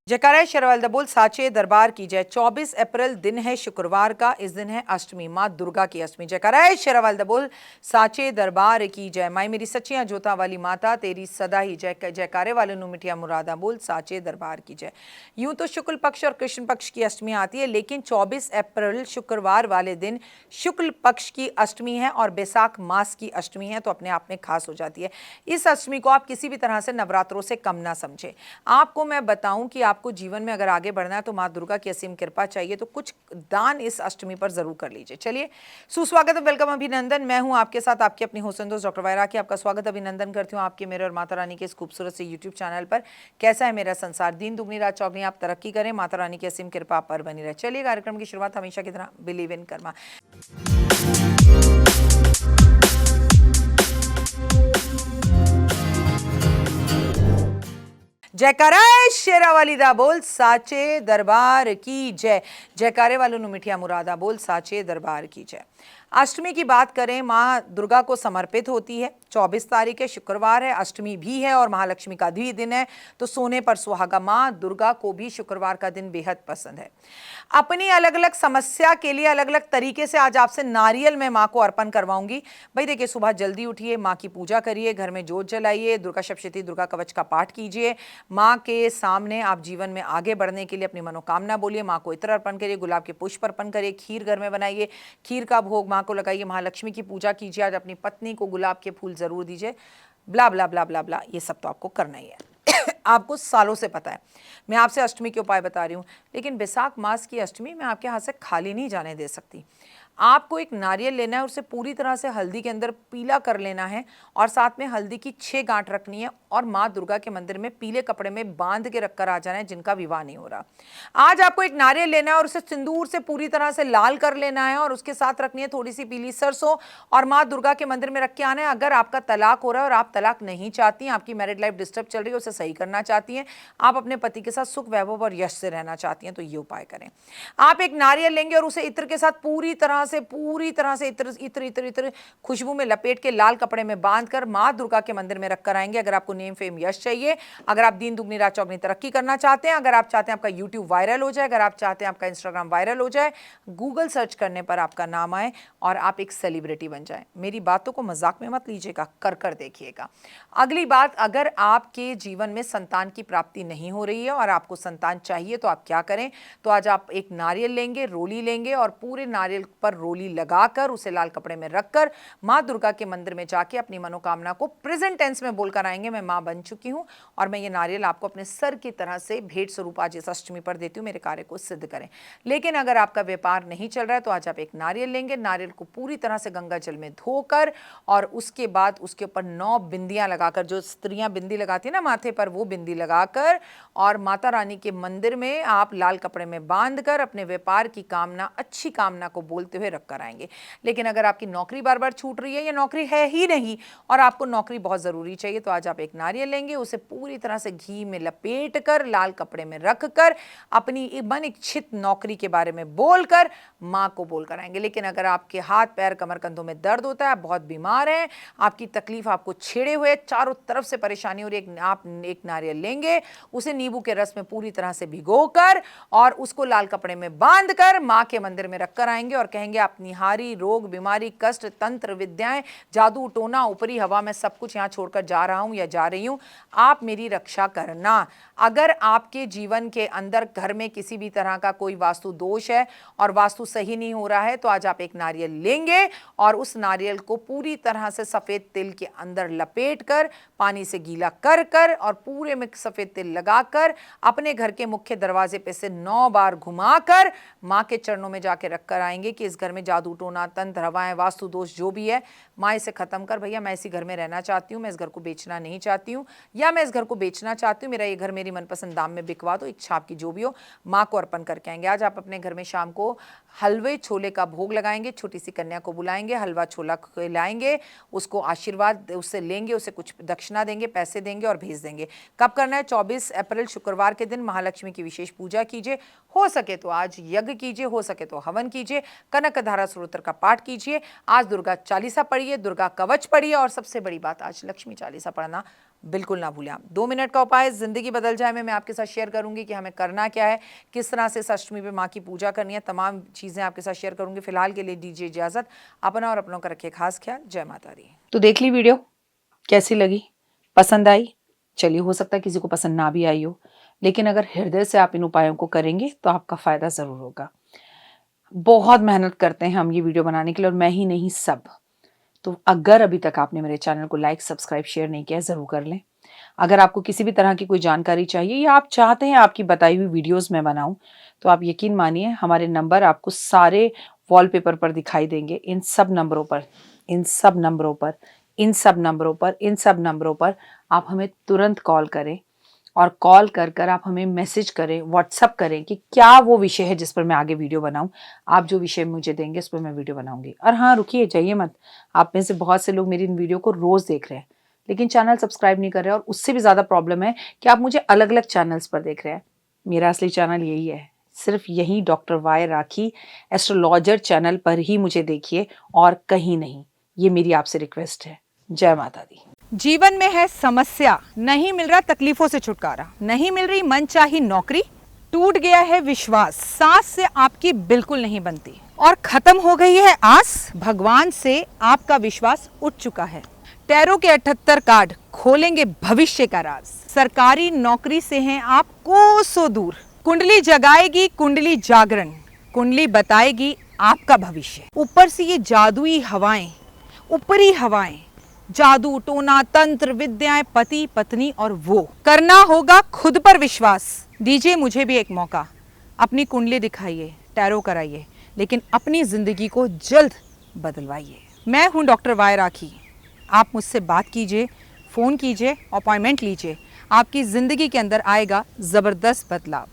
जयकारा शेरवाल बोल साचे दरबार की जय। 24 अप्रैल दिन है शुक्रवार का, इस दिन है अष्टमी, माँ दुर्गा की अष्टमी। जयकारा शेरवाल बोल साचे दरबार की जय। माई मेरी सच्चियां जोता वाली माता तेरी सदा ही जय। जयकारे वाले नु मिठिया मुरादा बोल साचे दरबार की जय। यूं तो शुक्ल पक्ष और कृष्ण पक्ष की अष्टमी आती है, लेकिन 24 अप्रैल शुक्रवार वाले दिन शुक्ल पक्ष की अष्टमी है और बैसाख मास की अष्टमी है, तो अपने आप में खास हो जाती है। इस अष्टमी को आप किसी भी तरह से नवरात्रों से कम ना समझे। आपको मैं बताऊं कि आपको जीवन में अगर आगे बढ़ना है तो माँ दुर्गा की असीम कृपा चाहिए, तो कुछ दान इस अष्टमी पर जरूर कर लीजिए। चलिए, सुस्वागत, वेलकम, अभिनंदन। मैं हूं आपके साथ आपकी अपनी होसन दोस्त डॉक्टर वायरा की। आपका स्वागत अभिनंदन करती हूं आपके, मेरे और माता रानी के इस खूबसूरत से यूट्यूब चैनल पर। कैसा है मेरा संसार, दिन दुगनी रात चौगनी, आप तरक्की करें, माता रानी की असीम कृपा आप पर बनी रहे। चलिए, कार्यक्रम की शुरुआत हमेशा की तरह बिलीव इन कर्मा। जयकारा शेरावाली दा बोल साचे दरबार की जय। जयकारे वालों नु मिठिया मुरादा बोल साचे दरबार की जय। अष्टमी की बात करें, माँ दुर्गा को समर्पित होती है। 24 तारीख है, शुक्रवार है, अष्टमी भी है और महालक्ष्मी का भी दिन है, तो सोने पर सुहागा। माँ दुर्गा को भी शुक्रवार का दिन बेहद पसंद है। अपनी अलग अलग समस्या के लिए अलग अलग तरीके से आज आपसे नारियल मैं माँ को अर्पण करवाऊंगी। भाई देखिए, सुबह जल्दी उठिए, माँ की पूजा करिए, घर में जोत जलाइए, दुर्गा सप्तशती दुर्गा कवच का पाठ कीजिए, माँ के सामने आप जीवन में आगे बढ़ने के लिए अपनी मनोकामना बोलिए, माँ को इत्र अर्पण करिए, गुलाब के पुष्प अर्पण करिए, खीर घर में बनाइए, खीर का भोग माँ को लगाइए, महालक्ष्मी की पूजा कीजिए, आज अपनी पत्नी को गुलाब के फूल जरूर दीजिए। ब्ला ब्ला ब्ला ब्ला ब्ला, ये सब तो आपको करना ही है। आपको सालों से पता है, मैं आपसे अष्टमी के उपाय बता रही हूँ, लेकिन बैसाख मास की अष्टमी मैं आपके हाथ से खाली नहीं जाने दे सकती। आपको एक नारियल लेना है, उसे पूरी तरह से हल्दी के अंदर पीला कर लेना है और साथ में हल्दी की 6 गांठ रखनी है और माँ दुर्गा के मंदिर में पीले कपड़े में बांध के रखकर आ जाना है जिनका विवाह नहीं हो रहा। आज आपको एक नारियल लेना है और उसे सिंदूर से पूरी तरह से लाल कर लेना है और उसके साथ रखनी है थोड़ी सी पीली सरसों और माँ दुर्गा के मंदिर में रख के आना है। अगर आपका तलाक हो रहा है और आप तलाक नहीं चाहती हैं, आपकी मैरिड लाइफ डिस्टर्ब चल रही है, उसे सही करना चाहती हैं, आप अपने पति के साथ सुख वैभव और यश से रहना चाहती हैं, तो ये उपाय करें। आप एक नारियल लेंगे और उसे इत्र के साथ पूरी तरह से इत्र इत्र इत्र इत्र खुशबू में लपेट के लाल कपड़े में बांधकर माँ दुर्गा के मंदिर में रखकर आएंगे। अगर आपको नेम फेम यश चाहिए, अगर आप दिन दुगनी रात चौगनी तरक्की करना चाहते हैं, अगर आप चाहते हैं आपका यूट्यूब वायरल हो जाए, अगर आप चाहते हैं आपका इंस्टाग्राम वायरल हो जाए, गूगल सर्च करने पर आपका नाम आए और आप एक सेलिब्रिटी बन जाए, मेरी बातों को मजाक में मत लीजिएगा, कर कर देखिएगा। अगली बात, अगर आपके जीवन में संतान की प्राप्ति नहीं हो रही है और आपको संतान चाहिए, तो आप क्या करें, तो आज आप एक नारियल लेंगे, रोली लेंगे और पूरे नारियल पर रोली लगाकर उसे लाल कपड़े में रखकर मां दुर्गा के मंदिर में जाके अपनी मनोकामना को प्रेजेंट टेंस में बोलकर आएंगे, मैं मां बन चुकी हूं और मैं ये नारियल आपको अपने सर की तरह से भेंट स्वरूप आज इस अष्टमी पर देती हूं, मेरे कार्य को सिद्ध करें। लेकिन अगर आपका व्यापार नहीं चल रहा है, तो आज आप एक नारियल लेंगे, नारियल को पूरी तरह से गंगा जल में धोकर और उसके बाद उसके ऊपर 9 बिंदियां लगाकर, जो स्त्रियां बिंदी लगाती है ना माथे पर, वो बिंदी लगाकर और माता रानी के मंदिर में आप लाल कपड़े में बांधकर अपने व्यापार की कामना, अच्छी कामना को बोलते हुए रखकर आएंगे। लेकिन अगर आपकी नौकरी बार बार छूट रही है या नौकरी है ही नहीं और आपको नौकरी बहुत जरूरी चाहिए, तो आज आप एक नारियल लेंगे, उसे पूरी तरह से घी में लपेटकर लाल कपड़े में रखकर अपनी मन इच्छित नौकरी के बारे में बोलकर मां को बोलकर आएंगे। लेकिन अगर आपके हाथ पैर कमर कंधों में दर्द होता है, आप बहुत बीमार हैं, आपकी तकलीफ आपको छेड़े हुए, चारों तरफ से परेशानी हो रही है, आप एक नारियल लेंगे, उसे नींबू के रस में पूरी तरह से भिगोकर और उसको लाल कपड़े में बांधकर मां के मंदिर में रखकर आएंगे और कहेंगे, अपनी हारी रोग बीमारी कष्ट तंत्र विद्याएं जादू टोना ऊपरी हवा में सब कुछ यहां छोड़कर जा रहा हूं या जा रही हूं, आप मेरी रक्षा करना। अगर आपके जीवन के अंदर घर में किसी भी तरह का कोई वास्तु दोष है और वास्तु सही नहीं हो रहा है, तो आज आप एक नारियल लेंगे और उस नारियल को पूरी तरह से सफेद तिल के अंदर लपेटकर पानी से गीला कर कर और पूरे में सफेद तिल लगाकर अपने घर के मुख्य दरवाजे पे से 9 बार घुमाकर मां के चरणों में जाके रखकर आएंगे कि इस घर में जादू टोना तंत्र हवाएं वास्तु दोष जो भी है, माँ इसे खत्म कर भैया, मैं इसी घर में रहना चाहती हूँ, मैं इस घर को बेचना नहीं चाहती हूँ, या मैं इस घर को बेचना चाहती हूँ, मेरा ये घर मेरी मनपसंद दाम में बिकवा दो, इच्छा आपकी जो भी हो, माँ को अर्पण करके आएंगे। आज आप अपने घर में शाम को हलवे छोले का भोग लगाएंगे, छोटी सी कन्या को बुलाएंगे, हलवा छोला खिलाएंगे, उसको आशीर्वाद उससे लेंगे, उसे कुछ दक्षिणा देंगे, पैसे देंगे और भेज देंगे। कब करना है? 24 अप्रैल शुक्रवार के दिन महालक्ष्मी की विशेष पूजा कीजिए, हो सके तो आज यज्ञ कीजिए, हो सके तो हवन कीजिए, कनक धारा स्तोत्र का पाठ कीजिए, आज दुर्गा चालीसा पढ़िए, दुर्गा कवच पढ़िए और सबसे बड़ी बात, आज लक्ष्मी चालीसा पढ़ना बिल्कुल ना भूलें आप। 2 मिनट का उपाय ज़िंदगी बदल जाए में मैं आपके साथ शेयर करूंगी कि हमें करना क्या है, किस तरह से इस अष्टमी पे माँ की पूजा करनी है, तमाम चीज़ें आपके साथ शेयर करूंगी। फिलहाल के लिए दीजिए इजाज़त। अपना और अपनों का रखिए खास ख्याल। जय माता दी। तो देख ली वीडियो, कैसी लगी, पसंद आई? चलिए, हो सकता है किसी को पसंद ना भी आई हो, लेकिन अगर हृदय से आप इन उपायों को करेंगे तो आपका फ़ायदा ज़रूर होगा। बहुत मेहनत करते हैं हम ये वीडियो बनाने के लिए, और मैं ही नहीं, सब। तो अगर अभी तक आपने मेरे चैनल को लाइक, सब्सक्राइब, शेयर नहीं किया, ज़रूर कर लें। अगर आपको किसी भी तरह की कोई जानकारी चाहिए या आप चाहते हैं आपकी बताई हुई वीडियोस मैं बनाऊं, तो आप यकीन मानिए हमारे नंबर आपको सारे वॉलपेपर पर दिखाई देंगे। इन सब नंबरों पर, इन सब नंबरों पर, इन सब नंबरों पर, इन सब नंबरों पर आप हमें तुरंत कॉल करें, और कॉल कर कर आप हमें मैसेज करें, व्हाट्सअप करें कि क्या वो विषय है जिस पर मैं आगे वीडियो बनाऊं। आप जो विषय मुझे देंगे उस पर मैं वीडियो बनाऊंगी। और हाँ, रुकिए, जाइए मत। आप में से बहुत से लोग मेरी इन वीडियो को रोज़ देख रहे हैं, लेकिन चैनल सब्सक्राइब नहीं कर रहे, और उससे भी ज़्यादा प्रॉब्लम है कि आप मुझे अलग अलग चैनल्स पर देख रहे हैं। मेरा असली चैनल यही है, सिर्फ यही डॉक्टर वाई राखी एस्ट्रोलॉजर चैनल पर ही मुझे देखिए, और कहीं नहीं। ये मेरी आपसे रिक्वेस्ट है। जय माता दी। जीवन में है समस्या, नहीं मिल रहा तकलीफों से छुटकारा, नहीं मिल रही मनचाही नौकरी, टूट गया है विश्वास, सांस से आपकी बिल्कुल नहीं बनती, और खत्म हो गई है आस, भगवान से आपका विश्वास उठ चुका है। टैरो के 78 कार्ड खोलेंगे भविष्य का राज। सरकारी नौकरी से हैं आप कोसों दूर, कुंडली जगाएगी कुंडली जागरण, कुंडली बताएगी आपका भविष्य। ऊपर से ये जादुई हवाएं, ऊपरी हवाएं, जादू टोना तंत्र विद्याएं, पति पत्नी और वो, करना होगा खुद पर विश्वास। दीजिए मुझे भी एक मौका, अपनी कुंडली दिखाइए, टैरो कराइए, लेकिन अपनी जिंदगी को जल्द बदलवाइए। मैं हूं डॉक्टर वाई राखी। आप मुझसे बात कीजिए, फ़ोन कीजिए, अपॉइंटमेंट लीजिए। आपकी ज़िंदगी के अंदर आएगा ज़बरदस्त बदलाव।